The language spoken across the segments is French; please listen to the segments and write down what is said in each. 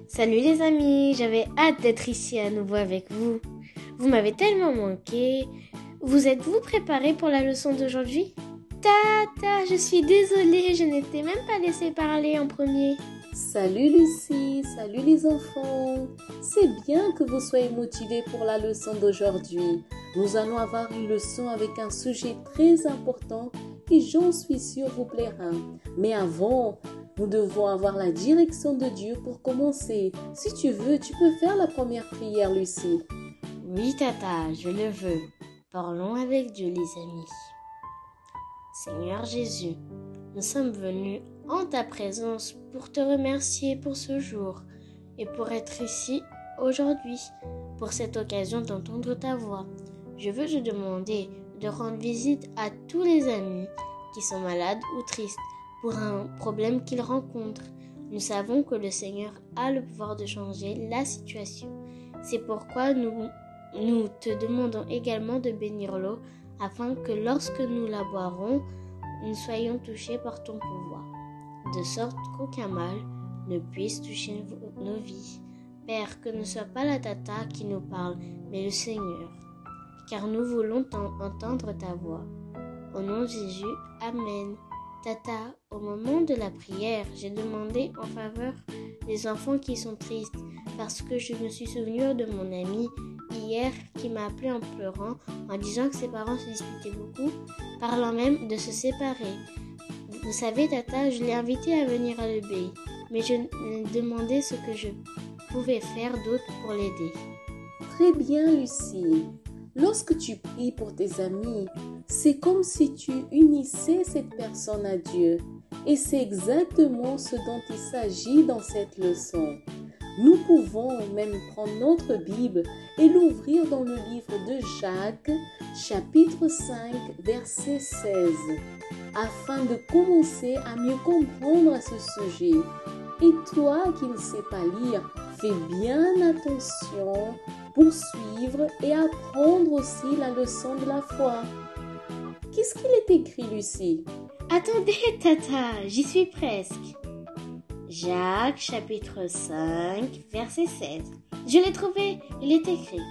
Salut les amis, j'avais hâte d'être ici à nouveau avec vous. Vous m'avez tellement manqué. Vous êtes-vous préparés pour la leçon d'aujourd'hui? Tata, je suis désolée, je n'étais même pas laissée parler en premier. Salut Lucie, salut les enfants. C'est bien que vous soyez motivés pour la leçon d'aujourd'hui. Nous allons avoir une leçon avec un sujet très important qui, j'en suis sûre, vous plaira. Mais avant, nous devons avoir la direction de Dieu pour commencer. Si tu veux, tu peux faire la première prière, Lucie. Oui, Tata, je le veux. Parlons avec Dieu, les amis. Seigneur Jésus, nous sommes venus en ta présence pour te remercier pour ce jour et pour être ici aujourd'hui, pour cette occasion d'entendre ta voix. Je veux te demander de rendre visite à tous les amis qui sont malades ou tristes pour un problème qu'ils rencontrent. Nous savons que le Seigneur a le pouvoir de changer la situation. C'est pourquoi nous te demandons également de bénir l'eau afin que lorsque nous la boirons, nous soyons touchés par ton pouvoir, de sorte qu'aucun mal ne puisse toucher nos vies. Père, que ne soit pas la tata qui nous parle, mais le Seigneur, car nous voulons entendre ta voix. Au nom de Jésus, Amen. Tata, au moment de la prière, j'ai demandé en faveur des enfants qui sont tristes, parce que je me suis souvenu de mon ami hier qui m'a appelé en pleurant, en disant que ses parents se disputaient beaucoup, parlant même de se séparer. Vous savez, Tata, je l'ai invité à venir à l'EBI, mais je lui ai demandé ce que je pouvais faire d'autre pour l'aider. Très bien, Lucie. Lorsque tu pries pour tes amis, c'est comme si tu unissais cette personne à Dieu. Et c'est exactement ce dont il s'agit dans cette leçon. Nous pouvons même prendre notre Bible et l'ouvrir dans le livre de Jacques, chapitre 5, verset 16, afin de commencer à mieux comprendre à ce sujet. Et toi qui ne sais pas lire, fais bien attention pour suivre et apprendre aussi la leçon de la foi. Qu'est-ce qu'il est écrit, Lucie? Attendez, Tata, j'y suis presque. Jacques, chapitre 5, verset 16. Je l'ai trouvé, il est écrit.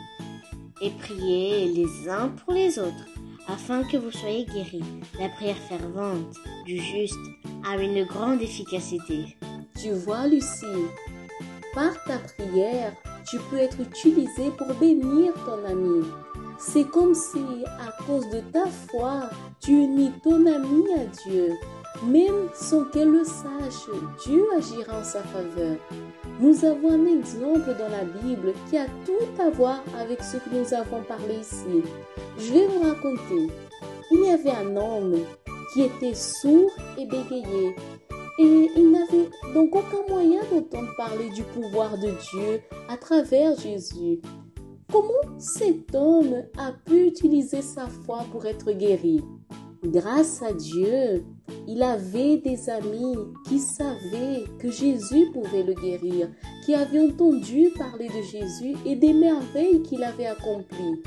Et priez les uns pour les autres, afin que vous soyez guéris. La prière fervente du juste a une grande efficacité. Tu vois, Lucie, par ta prière, tu peux être utilisé pour bénir ton ami. C'est comme si, à cause de ta foi, tu unis ton ami à Dieu. Même sans qu'elle le sache, Dieu agira en sa faveur. Nous avons un exemple dans la Bible qui a tout à voir avec ce que nous avons parlé ici. Je vais vous raconter. Il y avait un homme qui était sourd et bégayé. Et il n'avait donc aucun moyen d'entendre parler du pouvoir de Dieu à travers Jésus. Comment cet homme a pu utiliser sa foi pour être guéri? Grâce à Dieu, il avait des amis qui savaient que Jésus pouvait le guérir, qui avaient entendu parler de Jésus et des merveilles qu'il avait accomplies.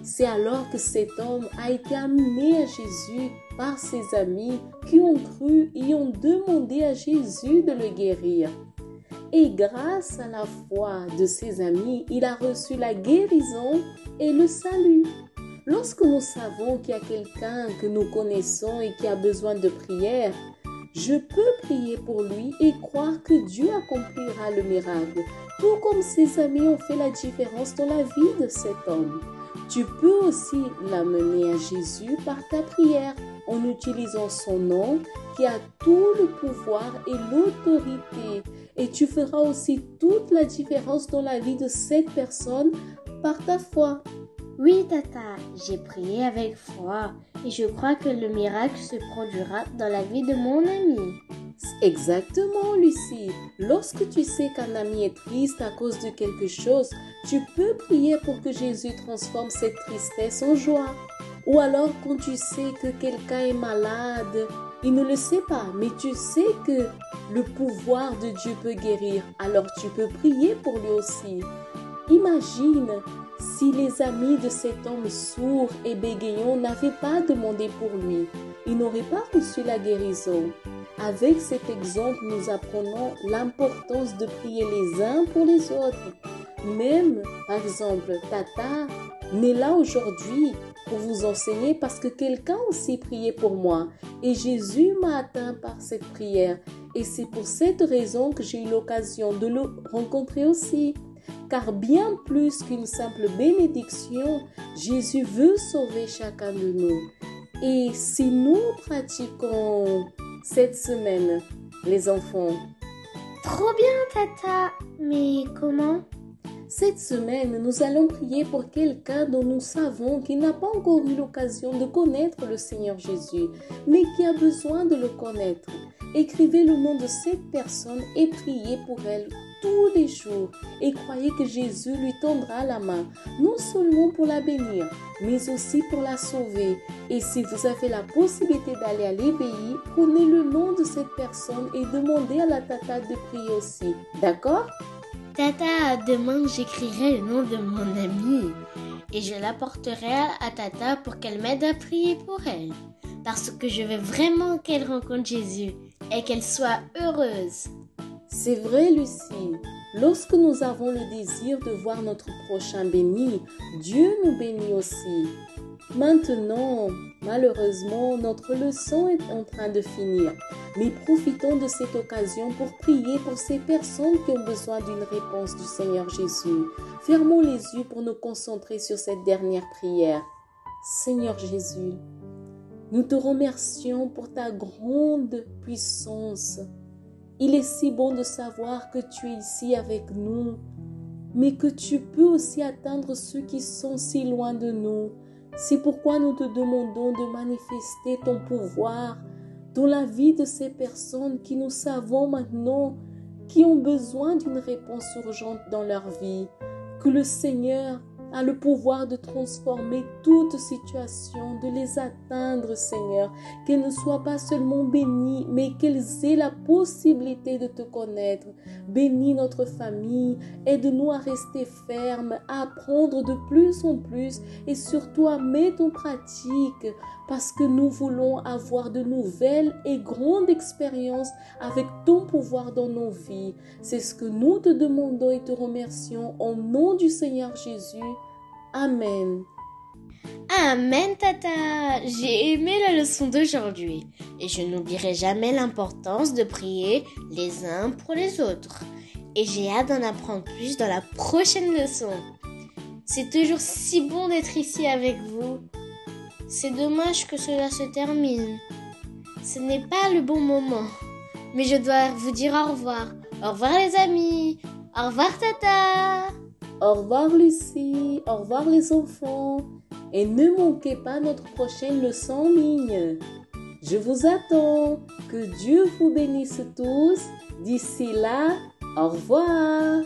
C'est alors que cet homme a été amené à Jésus par ses amis qui ont cru et ont demandé à Jésus de le guérir. Et grâce à la foi de ses amis, il a reçu la guérison et le salut. Lorsque nous savons qu'il y a quelqu'un que nous connaissons et qui a besoin de prière, je peux prier pour lui et croire que Dieu accomplira le miracle, tout comme ses amis ont fait la différence dans la vie de cet homme. Tu peux aussi l'amener à Jésus par ta prière en utilisant son nom qui a tout le pouvoir et l'autorité. Et tu feras aussi toute la différence dans la vie de cette personne par ta foi. Oui, Tata, j'ai prié avec foi et je crois que le miracle se produira dans la vie de mon ami. Exactement, Lucie. Lorsque tu sais qu'un ami est triste à cause de quelque chose, tu peux prier pour que Jésus transforme cette tristesse en joie. Ou alors quand tu sais que quelqu'un est malade, il ne le sait pas, mais tu sais que le pouvoir de Dieu peut guérir, alors tu peux prier pour lui aussi. Imagine si les amis de cet homme sourd et bégayant n'avaient pas demandé pour lui, il n'aurait pas reçu la guérison. Avec cet exemple, nous apprenons l'importance de prier les uns pour les autres. Même, par exemple, Tata n'est là aujourd'hui pour vous enseigner parce que quelqu'un aussi priait pour moi. Et Jésus m'a atteint par cette prière. Et c'est pour cette raison que j'ai eu l'occasion de le rencontrer aussi. Car bien plus qu'une simple bénédiction, Jésus veut sauver chacun de nous. Et si nous pratiquons cette semaine, les enfants. Trop bien, Tata. Mais comment? Cette semaine, nous allons prier pour quelqu'un dont nous savons qu'il n'a pas encore eu l'occasion de connaître le Seigneur Jésus, mais qui a besoin de le connaître. Écrivez le nom de cette personne et priez pour elle tous les jours et croyez que Jésus lui tendra la main, non seulement pour la bénir, mais aussi pour la sauver. Et si vous avez la possibilité d'aller à l'ébéi, prenez le nom de cette personne et demandez à la tata de prier aussi. D'accord? Tata, demain j'écrirai le nom de mon amie et je l'apporterai à Tata pour qu'elle m'aide à prier pour elle. Parce que je veux vraiment qu'elle rencontre Jésus et qu'elle soit heureuse. C'est vrai, Lucie. Lorsque nous avons le désir de voir notre prochain béni, Dieu nous bénit aussi. Maintenant, malheureusement, notre leçon est en train de finir. Mais profitons de cette occasion pour prier pour ces personnes qui ont besoin d'une réponse du Seigneur Jésus. Fermons les yeux pour nous concentrer sur cette dernière prière. Seigneur Jésus, nous te remercions pour ta grande puissance. Il est si bon de savoir que tu es ici avec nous, mais que tu peux aussi atteindre ceux qui sont si loin de nous. C'est pourquoi nous te demandons de manifester ton pouvoir dans la vie de ces personnes qui nous savons maintenant, qui ont besoin d'une réponse urgente dans leur vie. Que le Seigneur a le pouvoir de transformer toute situation, de les atteindre, Seigneur. Qu'elles ne soient pas seulement bénies, mais qu'elles aient la possibilité de te connaître. Bénis notre famille, aide-nous à rester fermes, à apprendre de plus en plus et surtout à mettre en pratique parce que nous voulons avoir de nouvelles et grandes expériences avec ton pouvoir dans nos vies. C'est ce que nous te demandons et te remercions au nom du Seigneur Jésus. Amen. Amen, Tata. J'ai aimé la leçon d'aujourd'hui et je n'oublierai jamais l'importance de prier les uns pour les autres. Et j'ai hâte d'en apprendre plus dans la prochaine leçon. C'est toujours si bon d'être ici avec vous. C'est dommage que cela se termine. Ce n'est pas le bon moment. Mais je dois vous dire au revoir. Au revoir les amis. Au revoir Tata. Au revoir Lucie. Au revoir les enfants. Et ne manquez pas notre prochaine leçon en ligne. Je vous attends. Que Dieu vous bénisse tous. D'ici là, au revoir.